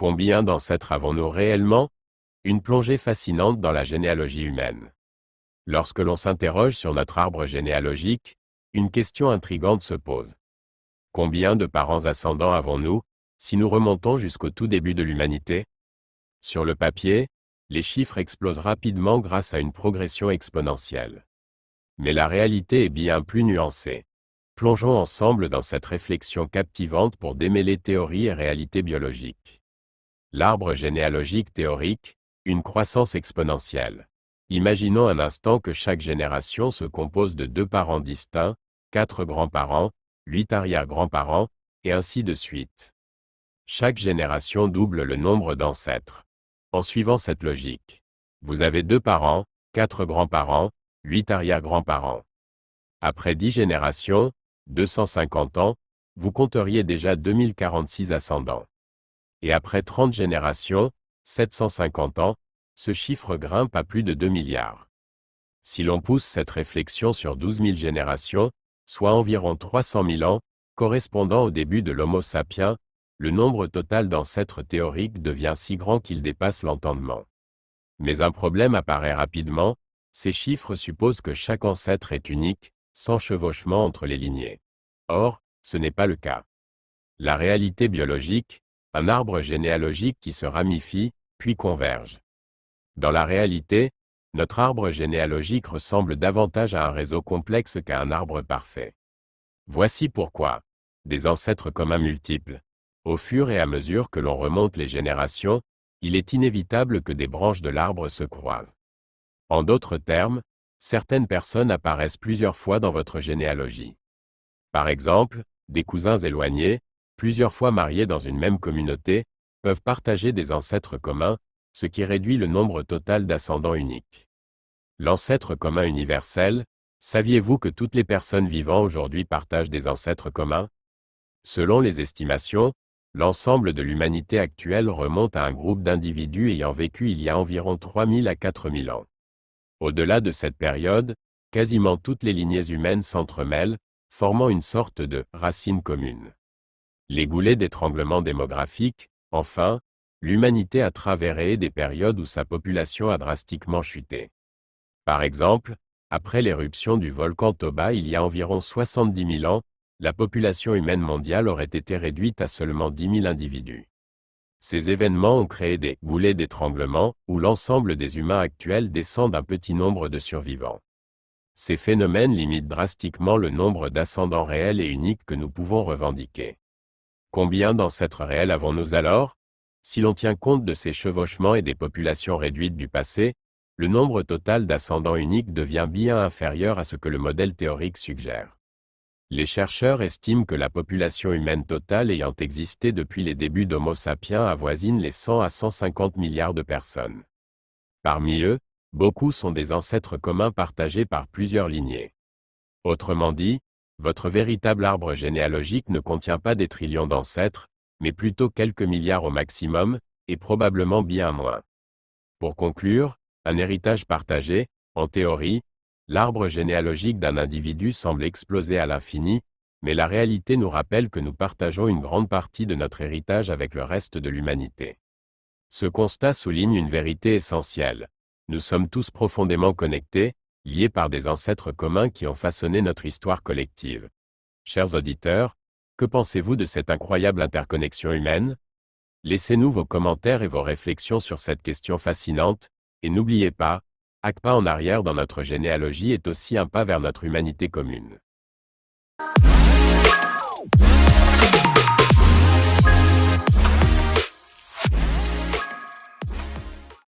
Combien d'ancêtres avons-nous réellement? Une plongée fascinante dans la généalogie humaine. Lorsque l'on s'interroge sur notre arbre généalogique, une question intrigante se pose. Combien de parents ascendants avons-nous, si nous remontons jusqu'au tout début de l'humanité? Sur le papier, les chiffres explosent rapidement grâce à une progression exponentielle. Mais la réalité est bien plus nuancée. Plongeons ensemble dans cette réflexion captivante pour démêler théorie et réalité biologique. L'arbre généalogique théorique, une croissance exponentielle. Imaginons un instant que chaque génération se compose de 2 parents distincts, 4 grands-parents, 8 arrière-grands-parents, et ainsi de suite. Chaque génération double le nombre d'ancêtres. En suivant cette logique, vous avez 2 parents, 4 grands-parents, 8 arrière-grands-parents. Après 10 générations, 250 ans, vous compteriez déjà 2046 ascendants. Et après 30 générations, 750 ans, ce chiffre grimpe à plus de 2 milliards. Si l'on pousse cette réflexion sur 12 000 générations, soit environ 300 000 ans, correspondant au début de l'Homo sapiens, le nombre total d'ancêtres théoriques devient si grand qu'il dépasse l'entendement. Mais un problème apparaît rapidement, ces chiffres supposent que chaque ancêtre est unique, sans chevauchement entre les lignées. Or, ce n'est pas le cas. La réalité biologique, un arbre généalogique qui se ramifie, puis converge. Dans la réalité, notre arbre généalogique ressemble davantage à un réseau complexe qu'à un arbre parfait. Voici pourquoi. Des ancêtres communs multiples. Au fur et à mesure que l'on remonte les générations, il est inévitable que des branches de l'arbre se croisent. En d'autres termes, certaines personnes apparaissent plusieurs fois dans votre généalogie. Par exemple, des cousins éloignés, plusieurs fois mariés dans une même communauté, peuvent partager des ancêtres communs, ce qui réduit le nombre total d'ascendants uniques. L'ancêtre commun universel, saviez-vous que toutes les personnes vivant aujourd'hui partagent des ancêtres communs? Selon les estimations, l'ensemble de l'humanité actuelle remonte à un groupe d'individus ayant vécu il y a environ 3000 à 4000 ans. Au-delà de cette période, quasiment toutes les lignées humaines s'entremêlent, formant une sorte de racine commune. Les goulets d'étranglement démographique, enfin, l'humanité a traversé des périodes où sa population a drastiquement chuté. Par exemple, après l'éruption du volcan Toba il y a environ 70 000 ans, la population humaine mondiale aurait été réduite à seulement 10 000 individus. Ces événements ont créé des goulets d'étranglement où l'ensemble des humains actuels descend d'un petit nombre de survivants. Ces phénomènes limitent drastiquement le nombre d'ascendants réels et uniques que nous pouvons revendiquer. Combien d'ancêtres réels avons-nous alors? Si l'on tient compte de ces chevauchements et des populations réduites du passé, le nombre total d'ascendants uniques devient bien inférieur à ce que le modèle théorique suggère. Les chercheurs estiment que la population humaine totale ayant existé depuis les débuts d'Homo sapiens avoisine les 100 à 150 milliards de personnes. Parmi eux, beaucoup sont des ancêtres communs partagés par plusieurs lignées. Autrement dit, votre véritable arbre généalogique ne contient pas des trillions d'ancêtres, mais plutôt quelques milliards au maximum, et probablement bien moins. Pour conclure, un héritage partagé, en théorie, l'arbre généalogique d'un individu semble exploser à l'infini, mais la réalité nous rappelle que nous partageons une grande partie de notre héritage avec le reste de l'humanité. Ce constat souligne une vérité essentielle. Nous sommes tous profondément connectés, liés par des ancêtres communs qui ont façonné notre histoire collective. Chers auditeurs, que pensez-vous de cette incroyable interconnexion humaine? Laissez-nous vos commentaires et vos réflexions sur cette question fascinante, et n'oubliez pas, chaque pas en arrière dans notre généalogie est aussi un pas vers notre humanité commune.